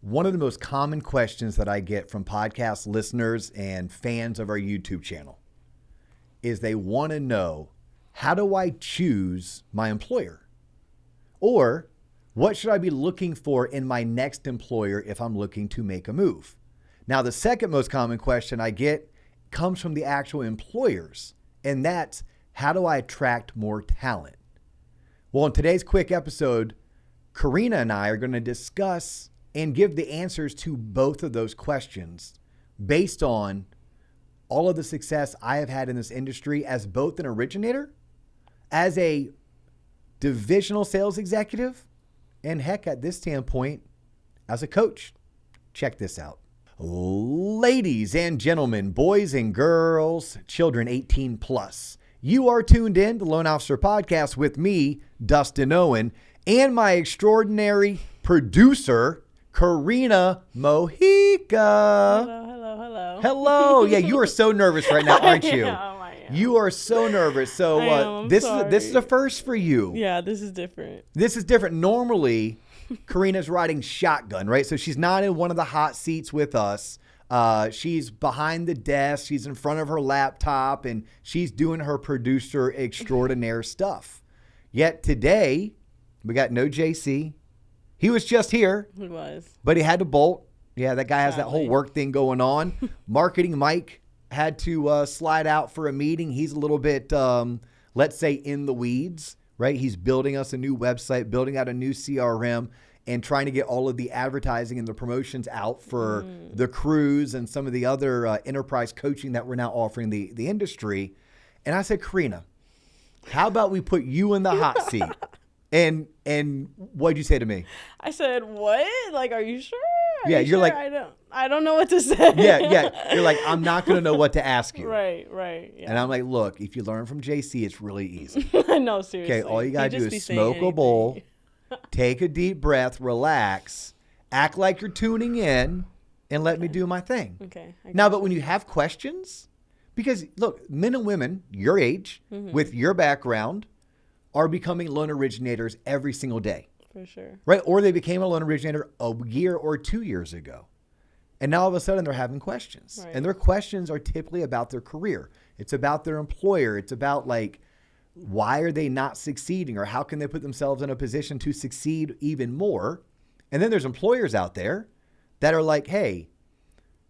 One of the most common questions that I get from podcast listeners and fans of our YouTube channel is they want to know, how do I choose my employer? Or what should I be looking for in my next employer if I'm looking to make a move? Now, the second most common question I get comes from the actual employers, and that's, how do I attract more talent? Well, in today's quick episode, Karina and I are going to discuss and give the answers to both of those questions based on all of the success I have had in this industry as both an originator, as a divisional sales executive, and heck, at this standpoint, as a coach. Check this out. Ladies and gentlemen, boys and girls, children 18 plus, you are tuned in to Loan Officer Podcast with me, Dustin Owen, and my extraordinary producer, Karina Mojica. Hello. Hello. Yeah, you are so nervous right now, aren't you? I am. You are so nervous. So I'm this sorry. is a first for you. Yeah, this is different. This is different. Normally, Karina's riding shotgun, right? So she's not in one of the hot seats with us. She's behind the desk. She's in front of her laptop, and she's doing her producer extraordinaire stuff. Yet today, we got no JC. He was just here. He was. But he had to bolt. Yeah, that guy has that whole Sadly. work thing going on. Marketing Mike had to slide out for a meeting. He's a little bit, let's say, in the weeds, right? He's building us a new website, building out a new CRM, and trying to get all of the advertising and the promotions out for the cruise and some of the other enterprise coaching that we're now offering the industry. And I said, Karina, how about we put you in the hot seat? And what'd you say to me? I said, "What? Like, are you sure?" Yeah, you're like, I don't know what to say. Yeah. You're like, I'm not going to know what to ask you. Right. Yeah. And I'm like, look, if you learn from JC, it's really easy. No, seriously. Okay, all you got to He'd do just be is saying smoke a anything. bowl, take a deep breath, relax, act like you're tuning in, and let me do my thing. Okay. Now, but when you have questions, because look, men and women your age, with your background, are becoming loan originators every single day. For sure. Right? Or they became a loan originator a year or 2 years ago. And now all of a sudden they're having questions. Right. And their questions are typically about their career. It's about their employer. It's about, like, why are they not succeeding, or how can they put themselves in a position to succeed even more? And then there's employers out there that are like, hey,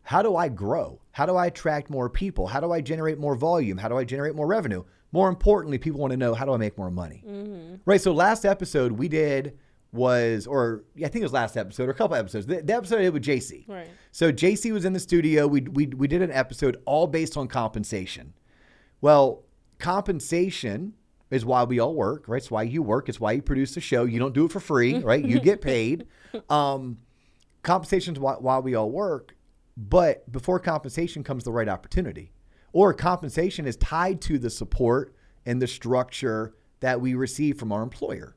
how do I grow? How do I attract more people? How do I generate more volume? How do I generate more revenue? More importantly, people want to know, how do I make more money? Right. So last episode we did I think it was last episode or a couple episodes. The episode I did with JC. Right. So JC was in the studio. We did an episode all based on compensation. Well, compensation is why we all work, right? It's why you work. It's why you produce the show. You don't do it for free, right? You get paid. Compensation is why we all work. But before compensation comes the right opportunity. Or compensation is tied to the support and the structure that we receive from our employer.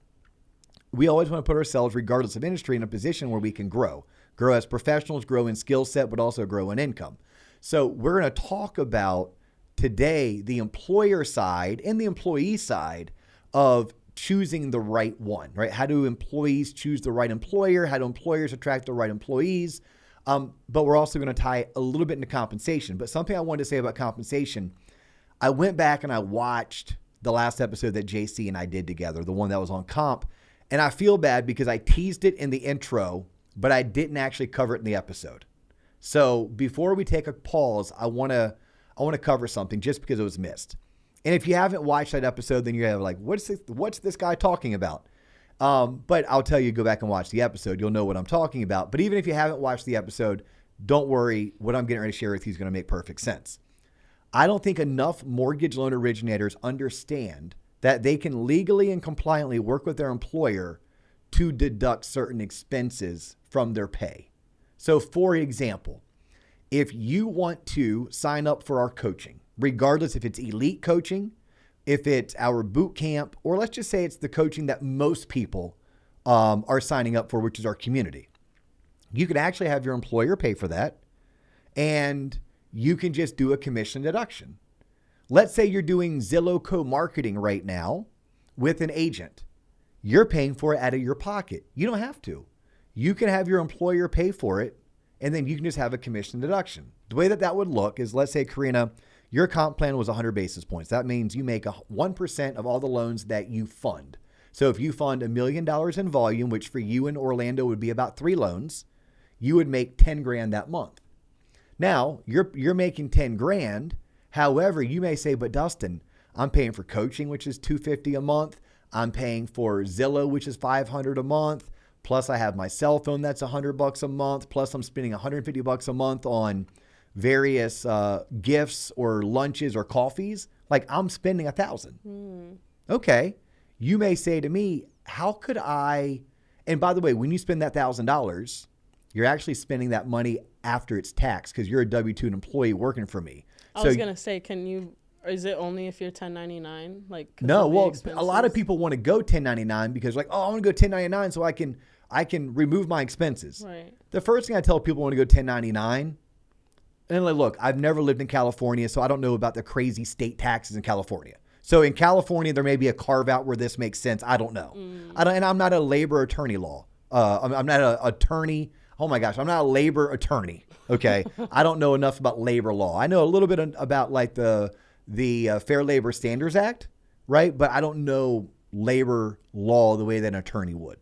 We always want to put ourselves, regardless of industry, in a position where we can grow as professionals, grow in skill set, but also grow in income. So we're going to talk about today the employer side and the employee side of choosing the right one, right? How do employees choose the right employer? How do employers attract the right employees? But we're also going to tie a little bit into compensation. But something I wanted to say about compensation, I went back and I watched the last episode that JC and I did together, the one that was on comp. And I feel bad because I teased it in the intro, but I didn't actually cover it in the episode. So before we take a pause, I want to cover something just because it was missed. And if you haven't watched that episode, then you're like, what's this guy talking about? But I'll tell you, go back and watch the episode. You'll know what I'm talking about. But even if you haven't watched the episode, don't worry. What I'm getting ready to share with you is going to make perfect sense. I don't think enough mortgage loan originators understand that they can legally and compliantly work with their employer to deduct certain expenses from their pay. So for example, if you want to sign up for our coaching, regardless if it's elite coaching, if it's our boot camp, or let's just say it's the coaching that most people are signing up for, which is our community, you can actually have your employer pay for that, and you can just do a commission deduction. Let's say you're doing Zillow co-marketing right now with an agent. You're paying for it out of your pocket. You don't have to. you can have your employer pay for it, and then you can just have a commission deduction. The way that would look is, let's say, Karina, your comp plan was 100 basis points. That means you make 1% of all the loans that you fund. So if you fund $1 million in volume, which for you in Orlando would be about 3 loans, you would make 10 grand that month. Now you're making 10 grand. However, you may say, but Dustin, I'm paying for coaching, which is $250 a month. I'm paying for Zillow, which is $500 a month. Plus I have my cell phone. That's $100 a month. Plus I'm spending $150 a month on various gifts or lunches or coffees. Like I'm spending $1,000. Okay. You may say to me, how could I, and by the way, when you spend that $1,000, you're actually spending that money after it's taxed because you're a W-2 employee working for me. I was going to say, is it only if you're 1099? No, well, a lot of people want to go 1099 because like, oh, I want to go 1099 so I can remove my expenses. Right. The first thing I tell people want to go 1099, and like, look, I've never lived in California, so I don't know about the crazy state taxes in California. So in California, there may be a carve out where this makes sense. I don't know. And I'm not a labor attorney law. I'm not an attorney. Oh my gosh, I'm not a labor attorney. Okay. I don't know enough about labor law. I know a little bit about like the Fair Labor Standards Act, right? But I don't know labor law the way that an attorney would.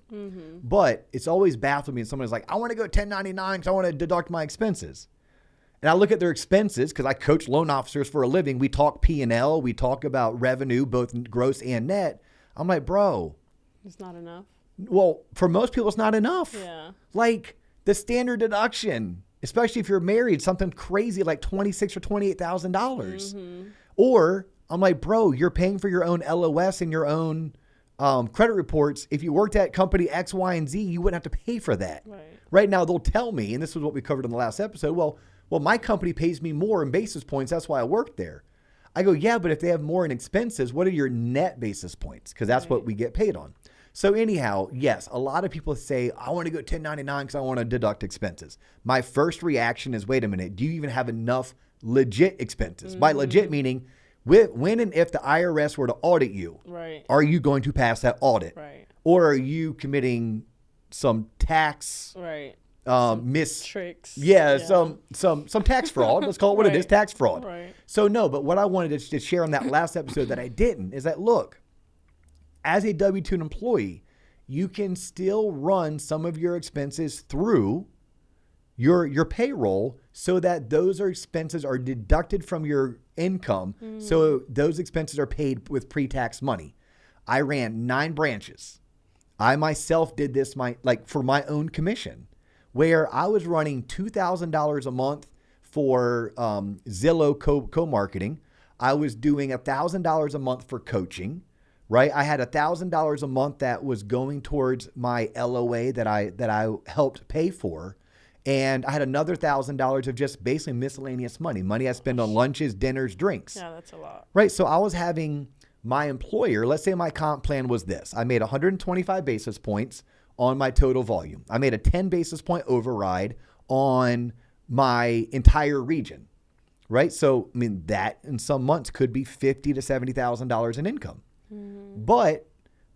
But it's always baffled me when someone's like, I want to go 1099 because I want to deduct my expenses. And I look at their expenses because I coach loan officers for a living. We talk P&L. We talk about revenue, both gross and net. I'm like, bro. It's not enough. Well, for most people, it's not enough. Yeah. Like the standard deduction, especially if you're married, something crazy like $26,000 or $28,000. Or I'm like, bro, you're paying for your own LOS and your own credit reports. If you worked at company X, Y, and Z, you wouldn't have to pay for that. Right now, they'll tell me, and this was what we covered in the last episode, well, my company pays me more in basis points. That's why I work there. I go, yeah, but if they have more in expenses, what are your net basis points? Because that's what we get paid on. So anyhow, yes, a lot of people say, I want to go 1099 because I want to deduct expenses. My first reaction is, wait a minute, do you even have enough legit expenses? By legit meaning, when and if the IRS were to audit you, are you going to pass that audit? Or are you committing some tax tricks? Some tax fraud. Let's call it what it is, tax fraud. So no, but what I wanted to share on that last episode that I didn't is that, look, as a W-2 employee, you can still run some of your expenses through your payroll so that those expenses are deducted from your income. So those expenses are paid with pre-tax money. I ran 9 branches. I myself did this for my own commission, where I was running $2,000 a month for Zillow co-marketing. I was doing $1,000 a month for coaching, right? I had $1,000 a month that was going towards my LOA that I helped pay for. And I had another $1,000 of just basically miscellaneous money I spend on lunches, dinners, drinks. Yeah, that's a lot. Right. So I was having my employer, let's say my comp plan was this. I made 125 basis points on my total volume. I made a 10 basis point override on my entire region, right? So, I mean, that in some months could be $50,000 to $70,000 in income. But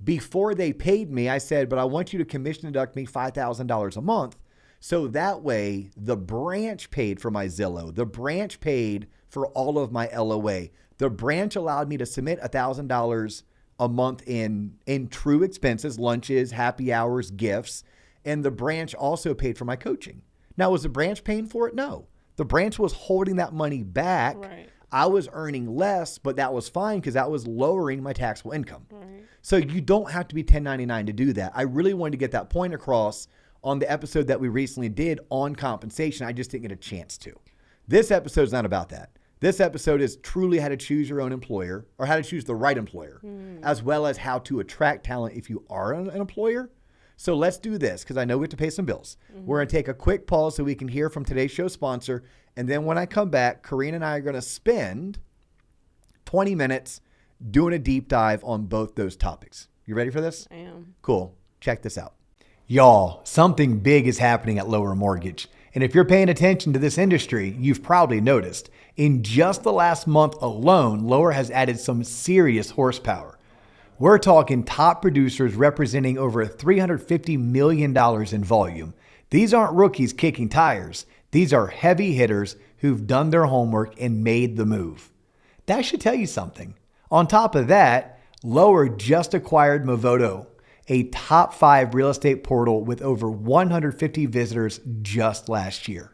before they paid me, I said, but I want you to commission deduct me $5,000 a month. So that way the branch paid for my Zillow, the branch paid for all of my LOA. The branch allowed me to submit $1,000 a month in true expenses, lunches, happy hours, gifts. And the branch also paid for my coaching. Now, was the branch paying for it? No. The branch was holding that money back. I was earning less, but that was fine because that was lowering my taxable income. So you don't have to be 1099 to do that. I really wanted to get that point across on the episode that we recently did on compensation. I just didn't get a chance to. This episode is not about that. This episode is truly how to choose your own employer, or how to choose the right employer, as well as how to attract talent if you are an employer. So let's do this because I know we have to pay some bills. We're going to take a quick pause so we can hear from today's show sponsor. And then when I come back, Karina and I are going to spend 20 minutes doing a deep dive on both those topics. You ready for this? I am. Cool. Check this out. Y'all, something big is happening at Lower Mortgage. And if you're paying attention to this industry, you've probably noticed. In just the last month alone, Lower has added some serious horsepower. We're talking top producers representing over $350 million in volume. These aren't rookies kicking tires. These are heavy hitters who've done their homework and made the move. That should tell you something. On top of that, Lower just acquired Movoto, a top 5 real estate portal with over 150 visitors just last year.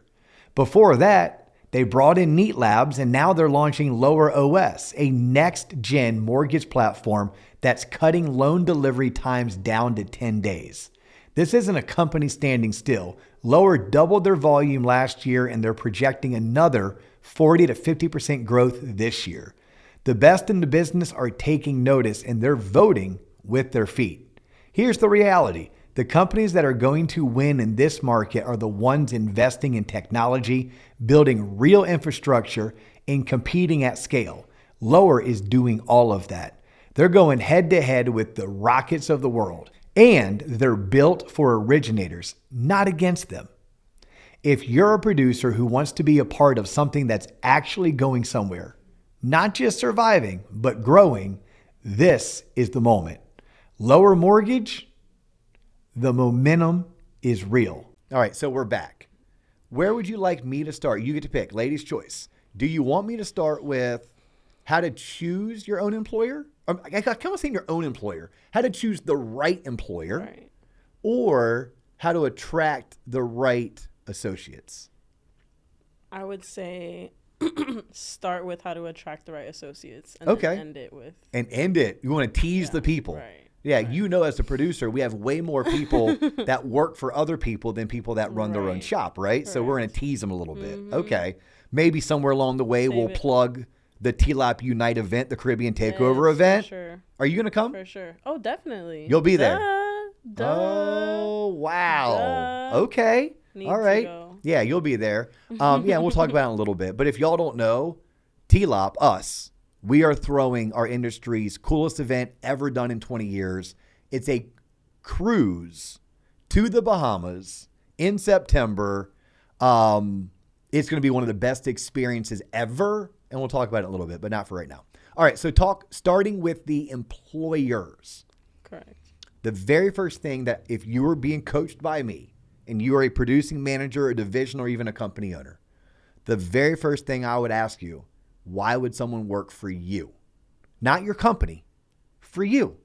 Before that, they brought in Neat Labs, and now they're launching Lower OS, a next-gen mortgage platform that's cutting loan delivery times down to 10 days. This isn't a company standing still. Lower doubled their volume last year, and they're projecting another 40 to 50% growth this year. The best in the business are taking notice, and they're voting with their feet. Here's the reality. The companies that are going to win in this market are the ones investing in technology, building real infrastructure, and competing at scale. Lower is doing all of that. They're going head to head with the Rockets of the world, and they're built for originators, not against them. If you're a producer who wants to be a part of something that's actually going somewhere, not just surviving, but growing, this is the moment. Lower Mortgage, the momentum is real. All right, so we're back. Where would you like me to start? You get to pick, ladies' choice. Do you want me to start with how to choose your own employer? I kind of saying your own employer. How to choose the right employer, Right. or how to attract the right associates? I would say start with how to attract the right associates, and Okay. then end it with And end it. You want to tease the people. Right. Yeah, Right. you know, as a producer, we have way more people that work for other people than people that run their own Right. shop, right? So we're going Correct. to tease them a little bit. Okay. Maybe somewhere along the way, Save we'll it. plug the Pilaf Unite event, the Caribbean Takeover Yes, event. For sure. Are you going to come? For sure. Oh, definitely. You'll be there. Duh. Oh, wow. Duh. Okay. Need All to right. go. Yeah, you'll be there. Yeah, we'll talk about it in a little bit. But if y'all don't know, TLOP, us, we are throwing our industry's coolest event ever done in 20 years. It's a cruise to the Bahamas in September. It's going to be one of the best experiences ever. And we'll talk about it in a little bit, but not for right now. All right. So starting with the employers. Correct. The very first thing that if you are being coached by me and you are a producing manager, a division, or even a company owner, the very first thing I would ask you, why would someone work for you? Not your company, for you,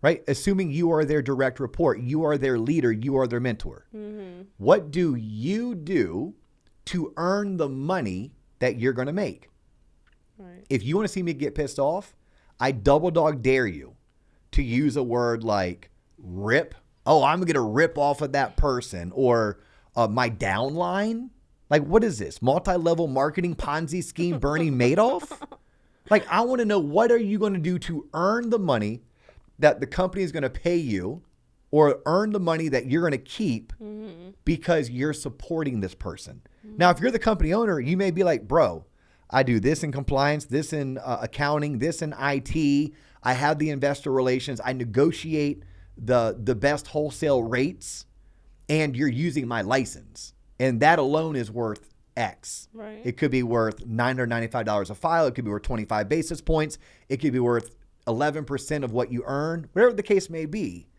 right? Assuming you are their direct report, you are their leader, you are their mentor. Mm-hmm. What do you do to earn the money that you're going to make? Right. If you want to see me get pissed off, I double dog dare you to use a word like rip. Oh, I'm going to rip off of that person, or my downline. Like, what is this? Multi-level marketing Ponzi scheme Bernie Madoff? Like, I want to know, what are you going to do to earn the money that the company is going to pay you, or earn the money that you're going to keep because you're supporting this person? Now, if you're the company owner, you may be like, bro, I do this in compliance, this in accounting, this in IT. I have the investor relations. I negotiate the best wholesale rates, and you're using my license. And that alone is worth X. Right. It could be worth $995 a file. It could be worth 25 basis points. It could be worth 11% of what you earn, whatever the case may be.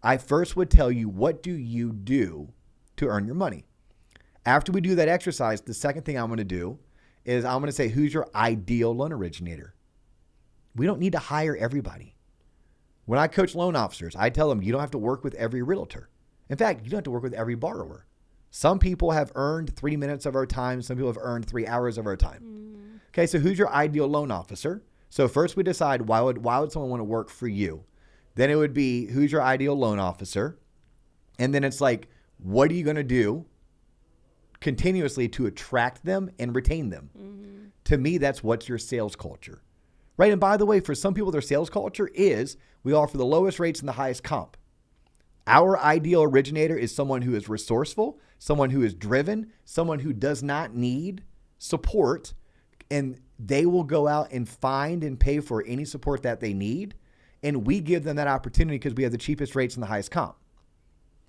I first would tell you, what do you do to earn your money? After we do that exercise, the second thing I'm going to do is I'm going to say, who's your ideal loan originator? We don't need to hire everybody. When I coach loan officers, I tell them you don't have to work with every realtor. In fact, you don't have to work with every borrower. Some people have earned 3 minutes of our time. Some people have earned 3 hours of our time. Okay, so who's your ideal loan officer? So first we decide, why would someone want to work for you? Then it would be, who's your ideal loan officer? And then it's like, what are you going to do continuously to attract them and retain them? To me, that's what's your sales culture, right? And by the way, for some people, their sales culture is, we offer the lowest rates and the highest comp. Our ideal originator is someone who is resourceful, someone who is driven, someone who does not need support, and they will go out and find and pay for any support that they need. And we give them that opportunity because we have the cheapest rates and the highest comp.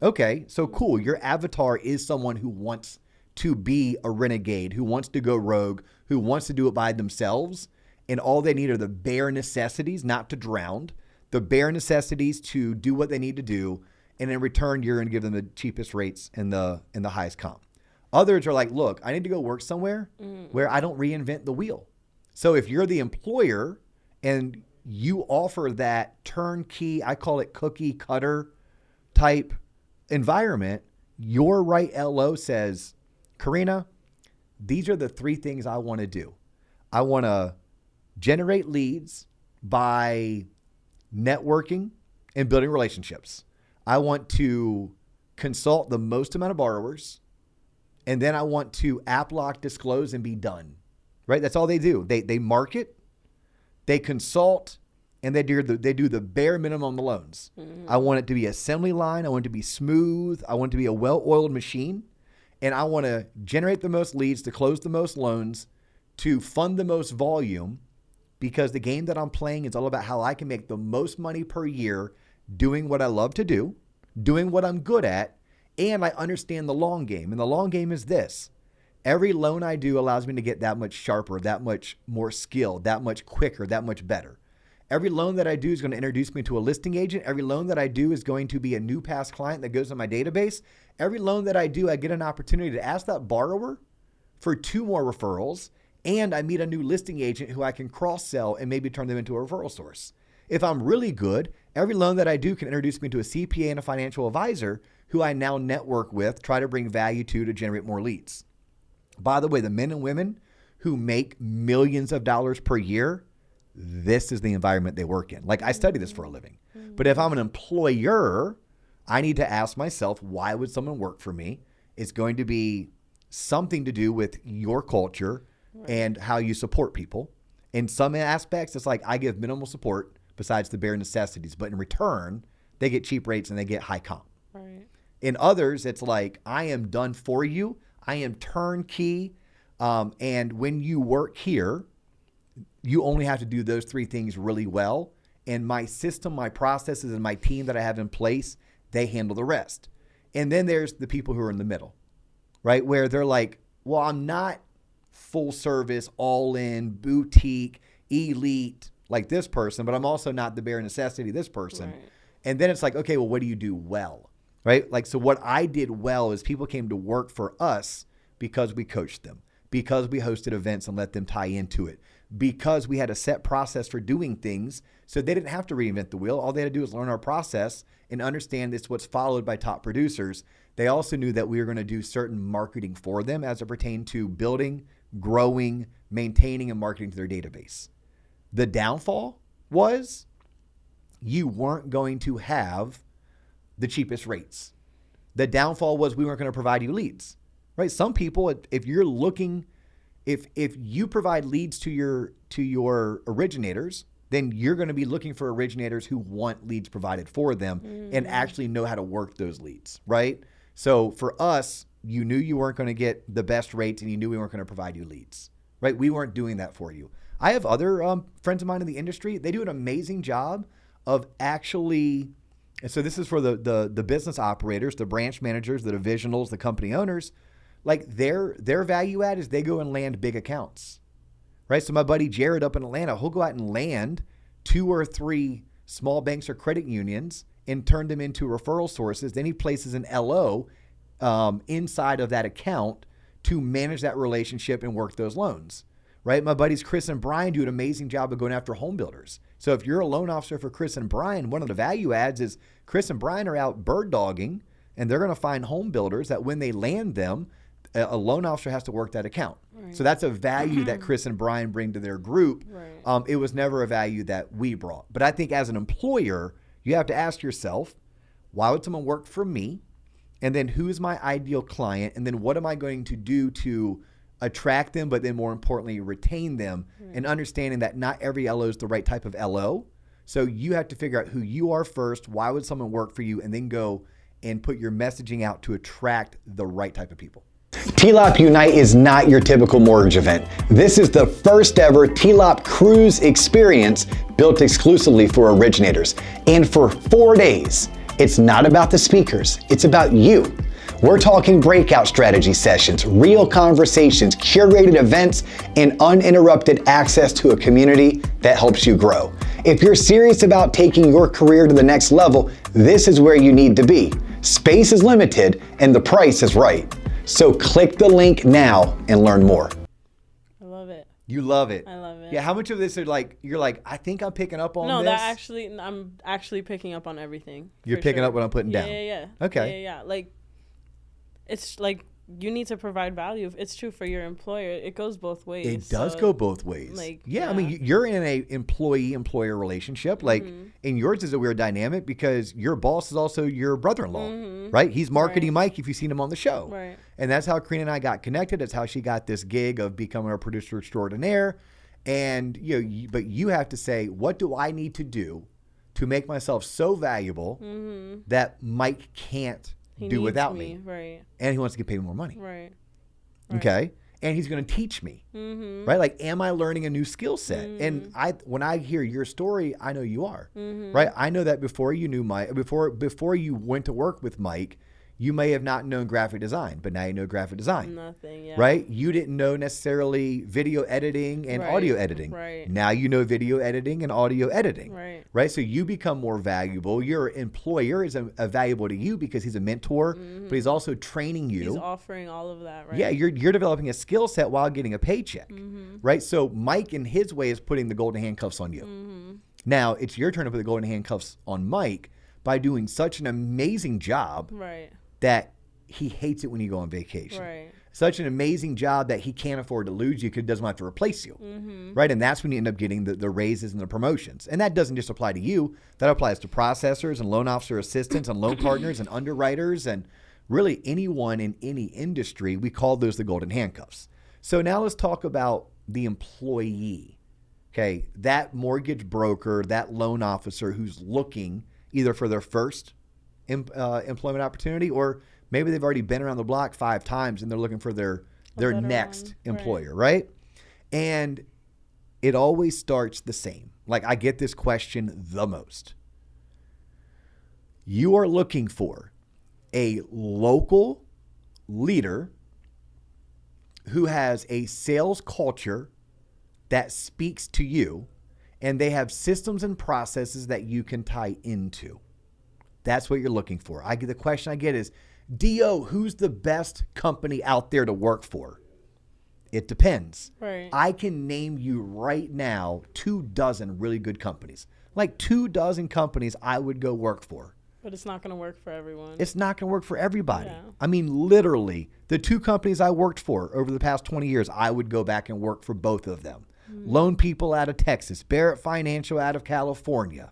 Okay, so cool. Your avatar is someone who wants to be a renegade, who wants to go rogue, who wants to do it by themselves. And all they need are the bare necessities not to drown. the bare necessities to do what they need to do. And in return, you're going to give them the cheapest rates and the highest comp. Others are like, look, I need to go work somewhere where I don't reinvent the wheel. So if you're the employer and you offer that turnkey, I call it cookie cutter type environment, your right LO says, Karina, these are the 3 things I want to do. I want to generate leads by networking and building relationships. I want to consult the most amount of borrowers. And then I want to app lock, disclose, and be done. Right? That's all they do. They market, they consult, and they do the bare minimum on the loans. Mm-hmm. I want it to be assembly line. I want it to be smooth. I want it to be a well-oiled machine. And I want to generate the most leads, to close the most loans, to fund the most volume, because the game that I'm playing is all about how I can make the most money per year doing what I love to do, doing what I'm good at, and I understand the long game. And the long game is this. Every loan I do allows me to get that much sharper, that much more skilled, that much quicker, that much better. Every loan that I do is going to introduce me to a listing agent. Every loan that I do is going to be a new past client that goes in my database. Every loan that I do, I get an opportunity to ask that borrower for 2 more referrals, and I meet a new listing agent who I can cross-sell and maybe turn them into a referral source. If I'm really good, every loan that I do can introduce me to a CPA and a financial advisor who I now network with, try to bring value to generate more leads. By the way, the men and women who make millions of dollars per year, this is the environment they work in. Like, I study this for a living. But if I'm an employer, I need to ask myself, why would someone work for me? It's going to be something to do with your culture and how you support people. In some aspects, it's like I give minimal support besides the bare necessities. But in return, they get cheap rates and they get high comp. Right. In others, it's like, I am done for you. I am turnkey. And when you work here, you only have to do those 3 things really well. And my system, my processes, and my team that I have in place, they handle the rest. And then there's the people who are in the middle, right? Where they're like, well, I'm not full service, all in, boutique, elite like this person, but I'm also not the bare necessity this person. Right. And then it's like, okay, well, what do you do well? Right? Like, so what I did well is people came to work for us because we coached them, because we hosted events and let them tie into it, because we had a set process for doing things. So they didn't have to reinvent the wheel. All they had to do was learn our process and understand it's what's followed by top producers. They also knew that we were going to do certain marketing for them as it pertained to building, growing, maintaining, and marketing to their database. The downfall was you weren't going to have the cheapest rates. The downfall was we weren't going to provide you leads, right? Some people, if you're looking, if you provide leads to your originators, then you're going to be looking for originators who want leads provided for them and actually know how to work those leads, right? So for us, you knew you weren't going to get the best rates and you knew we weren't going to provide you leads, right? We weren't doing that for you. I have other friends of mine in the industry. They do an amazing job of actually, and so this is for the business operators, the branch managers, the divisionals, the company owners. Like their value add is they go and land big accounts, right? So my buddy Jared up in Atlanta, he'll go out and land 2 or 3 small banks or credit unions and turn them into referral sources. Then he places an LO inside of that account to manage that relationship and work those loans, right? My buddies Chris and Brian do an amazing job of going after home builders. So if you're a loan officer for Chris and Brian, one of the value adds is Chris and Brian are out bird dogging and they're going to find home builders that when they land them, a loan officer has to work that account. Right. So that's a value that Chris and Brian bring to their group. Right. It was never a value that we brought. But I think as an employer, you have to ask yourself, why would someone work for me? And then who is my ideal client? And then what am I going to do to attract them, but then more importantly, retain them, and understanding that not every LO is the right type of LO. So you have to figure out who you are first. Why would someone work for you? And then go and put your messaging out to attract the right type of people. TLOP Unite is not your typical mortgage event. This is the first ever TLOP cruise experience built exclusively for originators. And for 4 days, it's not about the speakers, it's about you. We're talking breakout strategy sessions, real conversations, curated events, and uninterrupted access to a community that helps you grow. If you're serious about taking your career to the next level, this is where you need to be. Space is limited and the price is right. So click the link now and learn more. I love it. You love it. I love it. Yeah. How much of this are like, you're like, I think I'm picking up on No, this? that actually, I'm actually picking up on everything. You're for picking sure. up what I'm putting down. Yeah. Okay. Yeah. Like, it's like, you need to provide value. It's true for your employer. It goes both ways. It does so, go both ways. like, yeah, I mean, you're in a employee-employer relationship. Like, and yours is a weird dynamic because your boss is also your brother-in-law, right? He's marketing Mike if you've seen him on the show. Right. And that's how Karina and I got connected. That's how she got this gig of becoming a producer extraordinaire. And, but you have to say, what do I need to do to make myself so valuable that Mike can't do without me? Right. And he wants to get paid more money. Right. Okay. And he's going to teach me, right? Like, am I learning a new skill set? And when I hear your story, I know you are, right? I know that before you knew Mike, before you went to work with Mike, you may have not known graphic design, but now you know graphic design. Nothing, yeah. Right? You didn't know necessarily video editing and audio editing. Right. Now you know video editing and audio editing. Right. Right? So you become more valuable. Your employer is a valuable to you because he's a mentor, but he's also training you. He's offering all of that, right? Yeah, you're developing a skill set while getting a paycheck. Right? So Mike, in his way, is putting the golden handcuffs on you. Now it's your turn to put the golden handcuffs on Mike by doing such an amazing job. Right. That he hates it when you go on vacation. Right. Such an amazing job that he can't afford to lose you because he doesn't want to replace you. Right? And that's when you end up getting the raises and the promotions. And that doesn't just apply to you. That applies to processors and loan officer assistants and loan partners and underwriters and really anyone in any industry. We call those the golden handcuffs. So now let's talk about the employee. Okay. That mortgage broker, that loan officer who's looking either for their first employment opportunity, or maybe they've already been around the block 5 times and they're looking for their next employer, right? And it always starts the same. Like, I get this question the most. You are looking for a local leader who has a sales culture that speaks to you, and they have systems and processes that you can tie into. That's what you're looking for. The question I get is, D.O., who's the best company out there to work for? It depends. Right. I can name you right now 24 really good companies. Like 24 companies I would go work for. But it's not going to work for everyone. It's not going to work for everybody. Yeah. I mean, literally, the 2 companies I worked for over the past 20 years, I would go back and work for both of them. Loan People out of Texas, Barrett Financial out of California,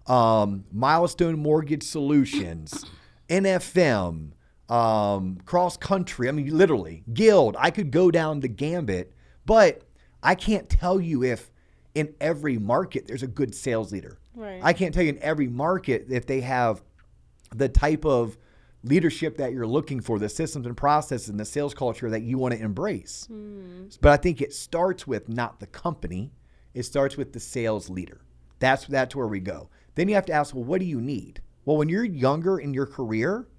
Milestone Mortgage Solutions, NFM, Cross Country. I mean, literally, Guild. I could go down the gambit, but I can't tell you if in every market there's a good sales leader. Right. I can't tell you in every market if they have the type of leadership that you're looking for, the systems and processes and the sales culture that you want to embrace. But I think it starts with not the company. It starts with the sales leader. That's where we go. Then you have to ask, well, what do you need? Well, when you're younger in your career,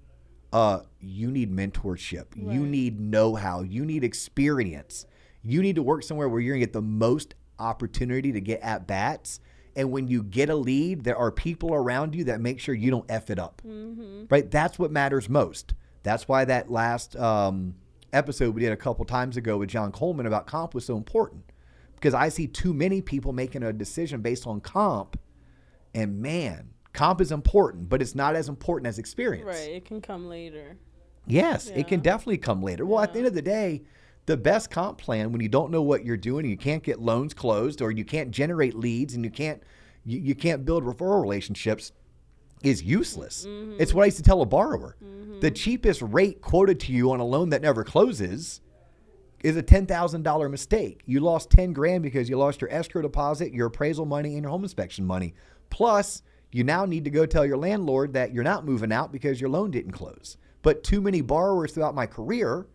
you need mentorship. Right. You need know-how. You need experience. You need to work somewhere where you're going to get the most opportunity to get at-bats. And when you get a lead, there are people around you that make sure you don't F it up. Right? That's what matters most. That's why that last episode we did a couple times ago with John Coleman about comp was so important. Because I see too many people making a decision based on comp. And man, comp is important, but it's not as important as experience. Right. It can come later. Yes, it can definitely come later. Well, at the end of the day, the best comp plan when you don't know what you're doing and you can't get loans closed or you can't generate leads and you can't build referral relationships is useless. It's what I used to tell a borrower. The cheapest rate quoted to you on a loan that never closes is a $10,000 mistake. You lost 10 grand because you lost your escrow deposit, your appraisal money, and your home inspection money. Plus, you now need to go tell your landlord that you're not moving out because your loan didn't close. But too many borrowers throughout my career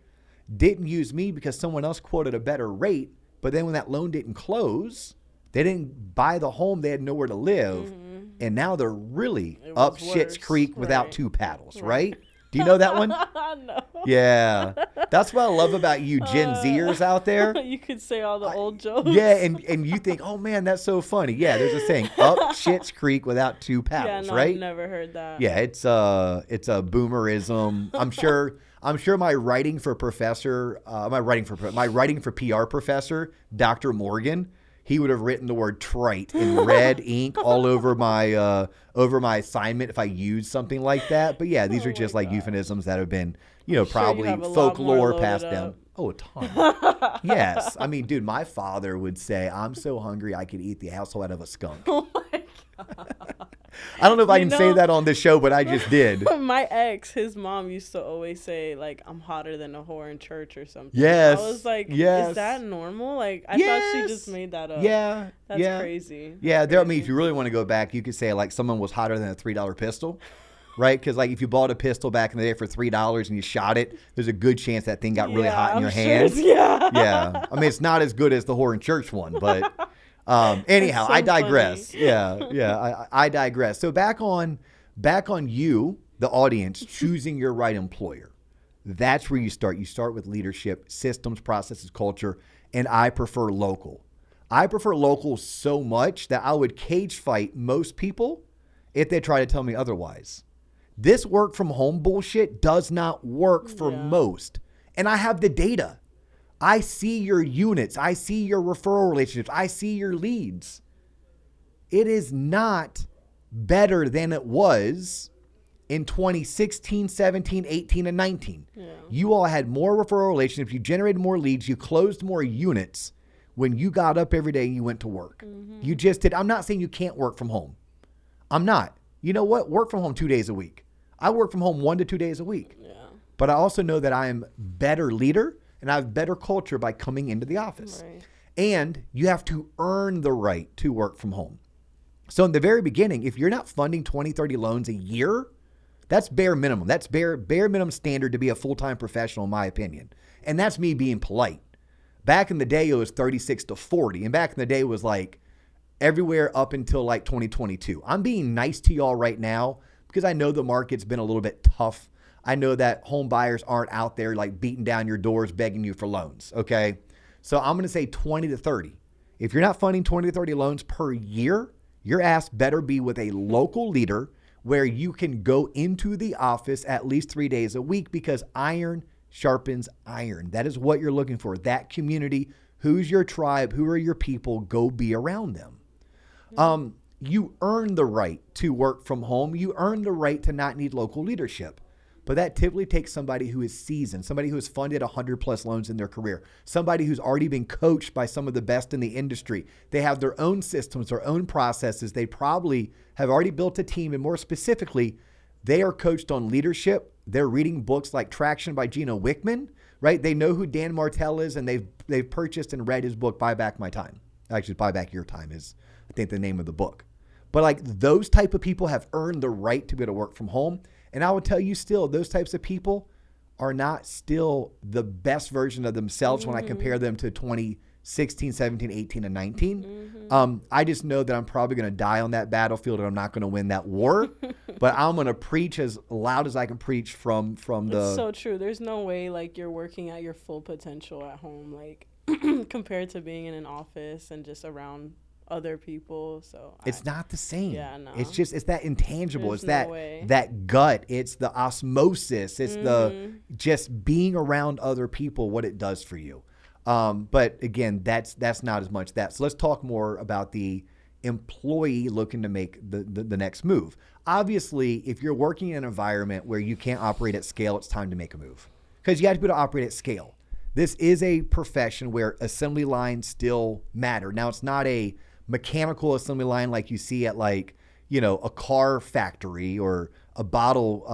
didn't use me because someone else quoted a better rate. But then when that loan didn't close, they didn't buy the home. They had nowhere to live. And now they're really up Schitt's Creek without 2 paddles, right? Do you know that one? No. Yeah. That's what I love about you Gen Zers out there. You could say all the old jokes. Yeah, and you think, oh man, that's so funny. Yeah, there's a saying, up Shit's Creek without two paddles, Yeah, no, right? I've never heard that. Yeah, it's a boomerism. I'm sure my writing for PR professor, Dr. Morgan, he would have written the word trite in red ink all over my assignment if I used something like that. But yeah, these are just like euphemisms that have been, probably folklore passed down. Oh, a ton. Yes. I mean, dude, my father would say, I'm so hungry I could eat the asshole out of a skunk. Oh my God. I don't know if I can say that on this show, but I just did. My ex, his mom used to always say, like, I'm hotter than a whore in church or something. Yes. I was like, yes. Is that normal? Like, I thought she just made that up. Yeah. That's crazy. Yeah. I mean, if you really want to go back, you could say, like, someone was hotter than a $3 pistol. Right? Because, like, if you bought a pistol back in the day for $3 and you shot it, there's a good chance that thing got really hot in your hands. Yeah. Yeah. I mean, it's not as good as the whore in church one, but anyhow, so I digress. funny. Yeah. I digress. So back on you, the audience, choosing your right employer. That's where you start. You start with leadership, systems, processes, culture, and I prefer local. I prefer local so much that I would cage fight most people if they try to tell me otherwise. This work from home bullshit does not work for most. And I have the data. I see your units. I see your referral relationships. I see your leads. It is not better than it was in 2016, 17, 18, and 19. Yeah. You all had more referral relationships. You generated more leads. You closed more units when you got up every day and you went to work. Mm-hmm. You just did. I'm not saying you can't work from home. I'm not. You know what? Work from home 2 days a week. I work from home 1 to 2 days a week. Yeah. But I also know that I am better leader and I have better culture by coming into the office. Right. And you have to earn the right to work from home. So in the very beginning, if you're not funding 20, 30 loans a year, that's bare minimum. That's bare minimum standard to be a full-time professional, in my opinion. And that's me being polite. Back in the day, it was 36 to 40. And back in the day, it was like everywhere up until like 2022. I'm being nice to y'all right now because I know the market's been a little bit tough. I know that home buyers aren't out there like beating down your doors, begging you for loans, okay? So I'm going to say 20 to 30. If you're not funding 20 to 30 loans per year, your ass better be with a local leader where you can go into the office at least 3 days a week because iron sharpens iron. That is what you're looking for. That community. Who's your tribe? Who are your people? Go be around them. You earn the right to work from home. You earn the right to not need local leadership. But that typically takes somebody who is seasoned, somebody who has funded 100 plus loans in their career, somebody who's already been coached by some of the best in the industry. They have their own systems, their own processes. They probably have already built a team. And more specifically, they are coached on leadership. They're reading books like Traction by Gino Wickman, right? They know who Dan Martell is, and they've purchased and read his book, Buy Back My Time. Actually, Buy Back Your Time is, I think, the name of the book. But like those type of people have earned the right to be able to work from home. And I will tell you still, those types of people are not still the best version of themselves when I compare them to 2016, 17, 18, and 19. I just know that I'm probably going to die on that battlefield and I'm not going to win that war. But I'm going to preach as loud as I can preach from the... It's so true. There's no way like you're working at your full potential at home, like compared to being in an office and just around other people. So it's not the same. Yeah, no. It's that intangible. There's it's that gut. It's the osmosis. It's the just being around other people, what it does for you. But again, that's not as much that. So let's talk more about the employee looking to make the next move. Obviously, if you're working in an environment where you can't operate at scale, it's time to make a move because you have to be able to operate at scale. This is a profession where assembly lines still matter. Now, it's not a mechanical assembly line like you see at like, a car factory or a bottle,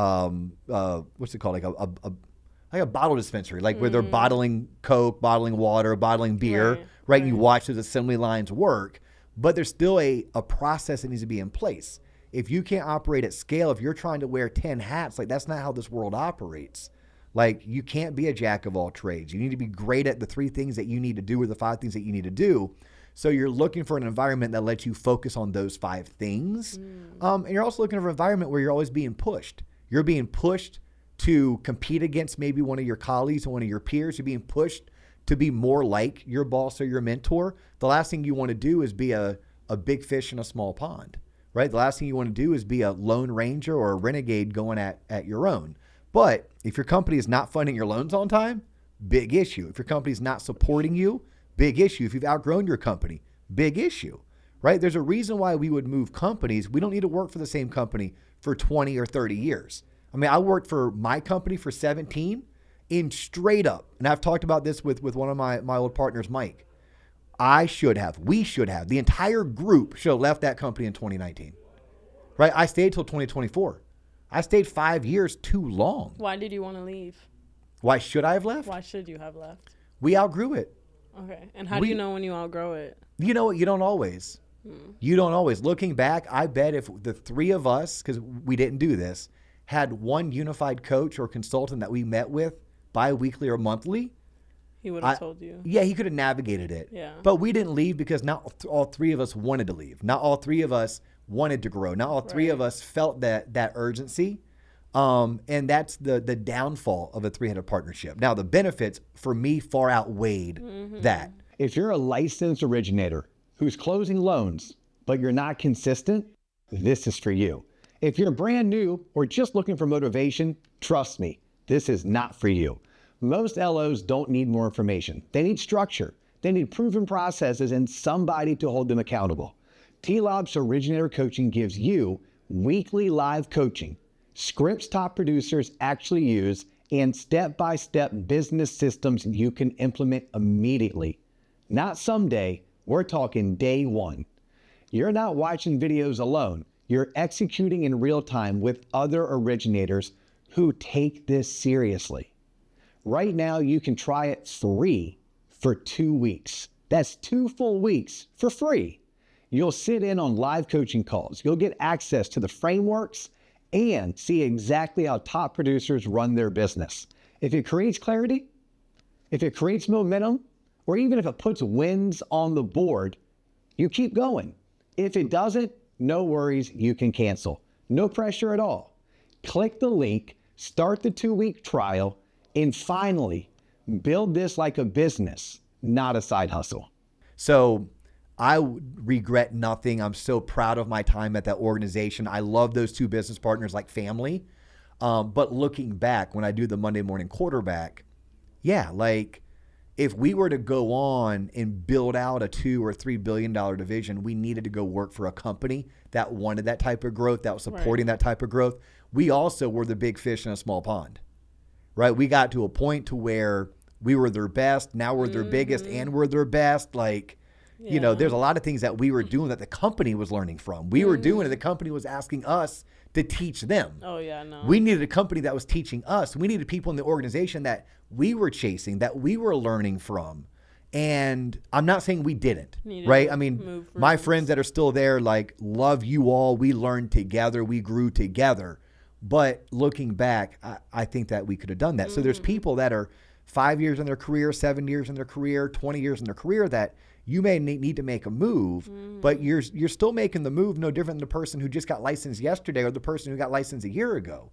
what's it called? Like a bottle dispensary, like where they're bottling Coke, bottling water, bottling beer, right? You watch those assembly lines work, but there's still a process that needs to be in place. If you can't operate at scale, if you're trying to wear 10 hats, like that's not how this world operates. Like you can't be a jack of all trades. You need to be great at the 3 things that you need to do or the 5 things that you need to do. So you're looking for an environment that lets you focus on those 5 things. And you're also looking for an environment where you're always being pushed. You're being pushed to compete against maybe one of your colleagues or one of your peers. You're being pushed to be more like your boss or your mentor. The last thing you want to do is be a big fish in a small pond, right? The last thing you want to do is be a lone ranger or a renegade going at your own. But if your company is not funding your loans on time, big issue. If your company is not supporting you, big issue. If you've outgrown your company, big issue, right? There's a reason why we would move companies. We don't need to work for the same company for 20 or 30 years. I mean, I worked for my company for 17 in straight up. And I've talked about this with one of my old partners, Mike. We should have, the entire group should have left that company in 2019, right? I stayed till 2024. I stayed 5 years too long. Why did you want to leave? Why should I have left? Why should you have left? We outgrew it. Okay. And how do you know when you outgrow it? You know what? You don't always. You don't always. Looking back, I bet if the three of us, because we didn't do this, had one unified coach or consultant that we met with bi-weekly or monthly, He would have told you. Yeah, he could have navigated it. Yeah. But we didn't leave because not all three of us wanted to leave. Not all three of us wanted to grow. Not all three of us felt that urgency. And that's the downfall of a three-headed partnership. Now, the benefits for me far outweighed that. If you're a licensed originator who's closing loans, but you're not consistent, this is for you. If you're brand new or just looking for motivation, trust me, this is not for you. Most LOs don't need more information. They need structure. They need proven processes and somebody to hold them accountable. T-Lob's Originator Coaching gives you weekly live coaching, scripts top producers actually use, and step-by-step business systems you can implement immediately. Not someday, we're talking day one. You're not watching videos alone. You're executing in real time with other originators who take this seriously. Right now, you can try it free for 2 weeks. That's 2 full weeks for free. You'll sit in on live coaching calls. You'll get access to the frameworks and see exactly how top producers run their business. If it creates clarity, if it creates momentum, or even if it puts wins on the board, you keep going. If it doesn't, no worries, you can cancel. No pressure at all. Click the link, start the 2-week trial, and finally, build this like a business, not a side hustle. So I regret nothing. I'm so proud of my time at that organization. I love those two business partners like family. But looking back, when I do the Monday morning quarterback, yeah, like if we were to go on and build out a $2 or $3 billion division, we needed to go work for a company that wanted that type of growth, that was supporting that type of growth. We also were the big fish in a small pond, right? We got to a point to where we were their best. Now we're their biggest and we're their best. Like, you know, there's a lot of things that we were doing that the company was learning from. We were doing it. The company was asking us to teach them. Oh, yeah, no. We needed a company that was teaching us. We needed people in the organization that we were chasing, that we were learning from. And I'm not saying we didn't, right? I mean, my friends that are still there, like, love you all. We learned together. We grew together. But looking back, I think that we could have done that. So there's people that are 5 years in their career, 7 years in their career, 20 years in their career that you may need to make a move, but you're still making the move no different than the person who just got licensed yesterday or the person who got licensed a year ago.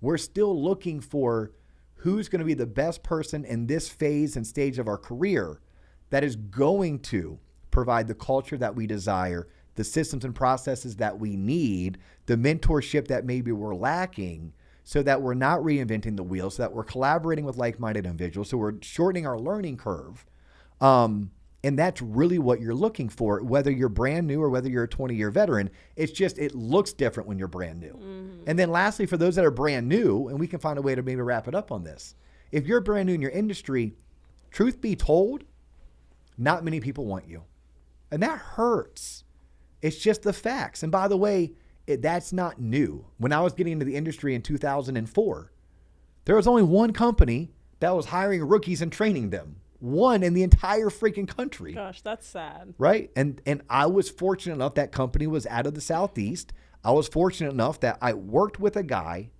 We're still looking for who's going to be the best person in this phase and stage of our career that is going to provide the culture that we desire, the systems and processes that we need, the mentorship that maybe we're lacking, so that we're not reinventing the wheel, so that we're collaborating with like-minded individuals, so we're shortening our learning curve. And that's really what you're looking for, whether you're brand new or whether you're a 20-year veteran. It's just, it looks different when you're brand new. And then lastly, for those that are brand new, and we can find a way to maybe wrap it up on this. If you're brand new in your industry, truth be told, not many people want you. And that hurts. It's just the facts. And by the way, that's not new. When I was getting into the industry in 2004, there was only one company that was hiring rookies and training them. One in the entire freaking country. Gosh, that's sad. Right? And I was fortunate enough that company was out of the Southeast. I was fortunate enough that I worked with a guy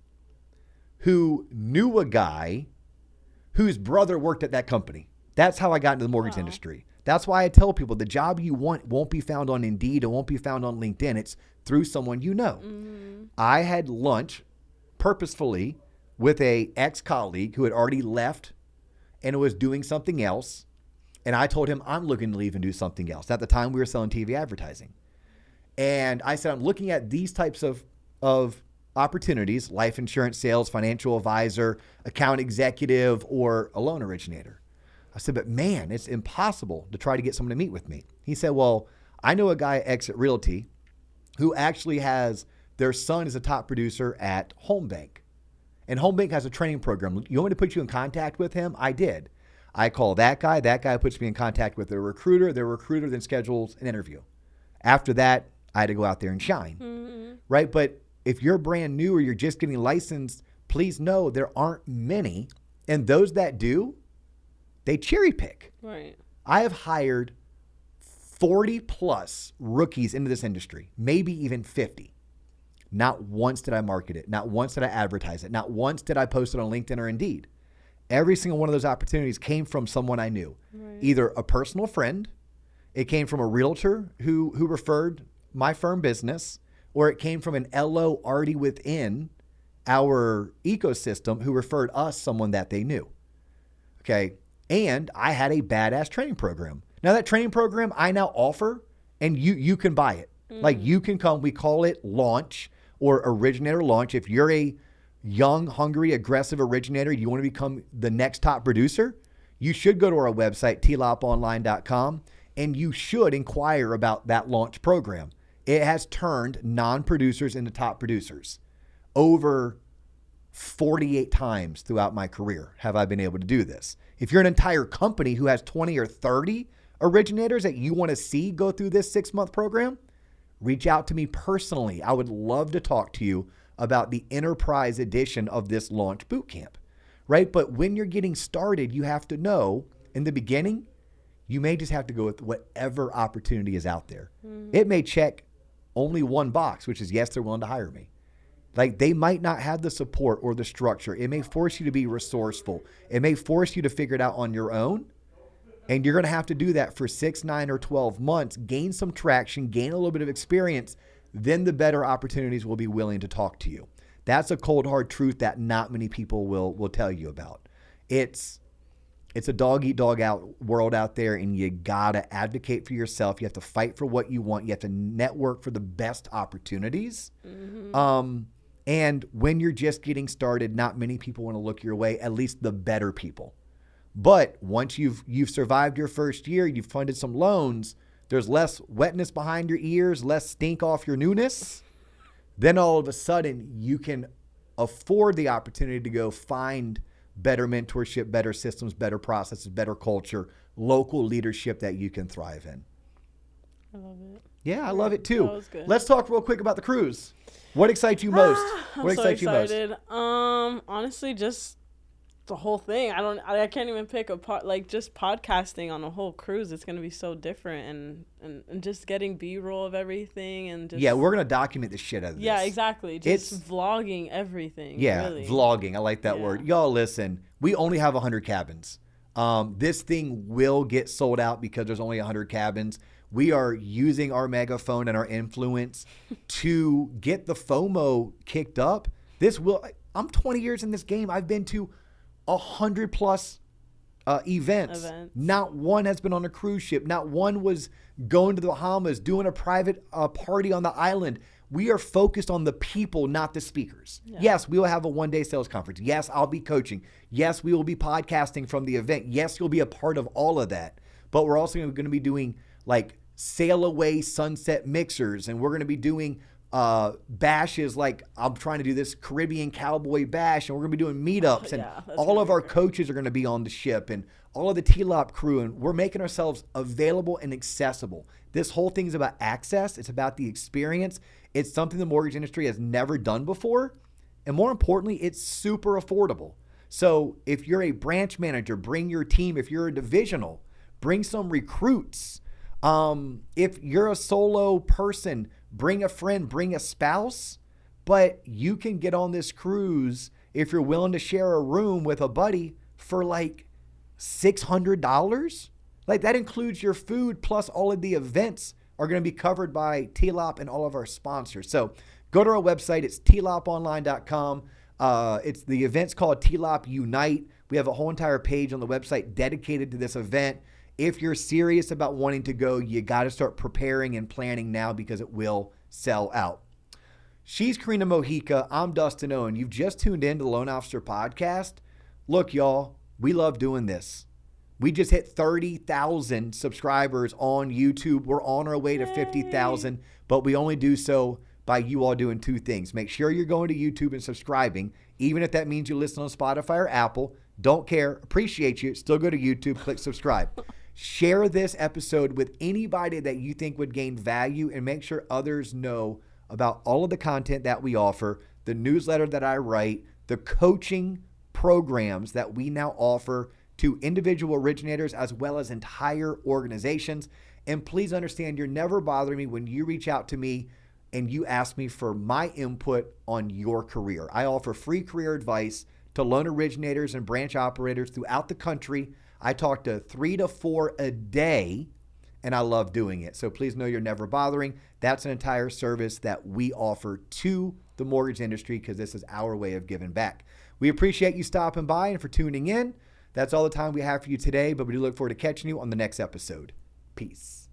who knew a guy whose brother worked at that company. That's how I got into the mortgage industry. That's why I tell people the job you want won't be found on Indeed. It won't be found on LinkedIn. It's through someone you know. I had lunch purposefully with a ex-colleague who had already left and was doing something else. And I told him, I'm looking to leave and do something else. At the time, we were selling TV advertising. And I said, I'm looking at these types of opportunities, life insurance sales, financial advisor, account executive, or a loan originator. I said, but man, it's impossible to try to get someone to meet with me. He said, well, I know a guy at Exit Realty who actually has their son is a top producer at Home Bank. And Home Bank has a training program. You want me to put you in contact with him? I did. I call that guy. That guy puts me in contact with their recruiter. Their recruiter then schedules an interview. After that, I had to go out there and shine, right? But if you're brand new or you're just getting licensed, please know there aren't many. And those that do, they cherry pick. Right. I have hired 40 plus rookies into this industry, maybe even 50. Not once did I market it. Not once did I advertise it. Not once did I post it on LinkedIn or Indeed. Every single one of those opportunities came from someone I knew, either a personal friend, it came from a realtor who referred my firm business, or it came from an LO already within our ecosystem who referred us someone that they knew. Okay. And I had a badass training program. Now that training program I now offer, and you can buy it. Like you can come, we call it Launch or Originator Launch. If you're a young, hungry, aggressive originator, you want to become the next top producer, you should go to our website, tloponline.com, and you should inquire about that launch program. It has turned non-producers into top producers. Over 48 times throughout my career have I been able to do this. If you're an entire company who has 20 or 30 originators that you want to see go through this 6-month program, reach out to me personally. I would love to talk to you about the enterprise edition of this launch bootcamp, right? But when you're getting started, you have to know in the beginning, you may just have to go with whatever opportunity is out there. It may check only one box, which is yes, they're willing to hire me. Like they might not have the support or the structure. It may force you to be resourceful. It may force you to figure it out on your own. And you're going to have to do that for 6, 9, or 12 months, gain some traction, gain a little bit of experience. Then the better opportunities will be willing to talk to you. That's a cold, hard truth that not many people will tell you about. It's a dog eat dog out world out there, and you got to advocate for yourself. You have to fight for what you want. You have to network for the best opportunities. And when you're just getting started, not many people want to look your way, at least the better people. But once you've survived your first year, you've funded some loans, there's less wetness behind your ears, less stink off your newness. Then all of a sudden you can afford the opportunity to go find better mentorship, better systems, better processes, better culture, local leadership that you can thrive in. I love it. Yeah, I love it too. That was good. Let's talk real quick about the cruise. What excites you most? What excites you most? Honestly, just the whole thing. I can't even pick a part, like just podcasting on a whole cruise. It's going to be so different and just getting B-roll of everything and just. Yeah, we're going to document the shit out of this. Yeah, exactly. Just vlogging everything. Yeah, really. vlogging. I like that word. Y'all listen, we only have 100 cabins. This thing will get sold out because there's only 100 cabins. We are using our megaphone and our influence to get the FOMO kicked up. I'm 20 years in this game. I've been to 100 plus events. Not one has been on a cruise ship. Not one was going to the Bahamas, doing a private party on the island. We are focused on the people, not the speakers. Yeah. Yes, we will have a one-day sales conference. Yes, I'll be coaching. Yes, we will be podcasting from the event. Yes, you'll be a part of all of that. But we're also going to be doing like sail away sunset mixers, and we're going to be doing bashes, like I'm trying to do this Caribbean cowboy bash, and we're going to be doing meetups, and all of our coaches are going to be on the ship, and all of the TLOP crew, and we're making ourselves available and accessible. This whole thing is about access. It's about the experience. It's something the mortgage industry has never done before, and more importantly, it's super affordable. So if you're a branch manager, bring your team. If you're a divisional, bring some recruits. If you're a solo person, bring a friend, bring a spouse, but you can get on this cruise if you're willing to share a room with a buddy for like $600. Like that includes your food, plus all of the events are going to be covered by TLOP and all of our sponsors. So go to our website. It's tloponline.com. The event's called Pilaf Unite. We have a whole entire page on the website dedicated to this event. If you're serious about wanting to go, you got to start preparing and planning now because it will sell out. She's Karina Mojica. I'm Dustin Owen. You've just tuned in to the Loan Officer Podcast. Look, y'all, we love doing this. We just hit 30,000 subscribers on YouTube. We're on our way to 50,000, but we only do so by you all doing two things. Make sure you're going to YouTube and subscribing, even if that means you listen on Spotify or Apple. Don't care. Appreciate you. Still go to YouTube, click subscribe. Share this episode with anybody that you think would gain value, and make sure others know about all of the content that we offer, the newsletter that I write, the coaching programs that we now offer to individual originators as well as entire organizations. And please understand, you're never bothering me when you reach out to me and you ask me for my input on your career. I offer free career advice to loan originators and branch operators throughout the country. I talk to 3 to 4 a day, and I love doing it. So please know you're never bothering. That's an entire service that we offer to the mortgage industry because this is our way of giving back. We appreciate you stopping by and for tuning in. That's all the time we have for you today, but we do look forward to catching you on the next episode. Peace.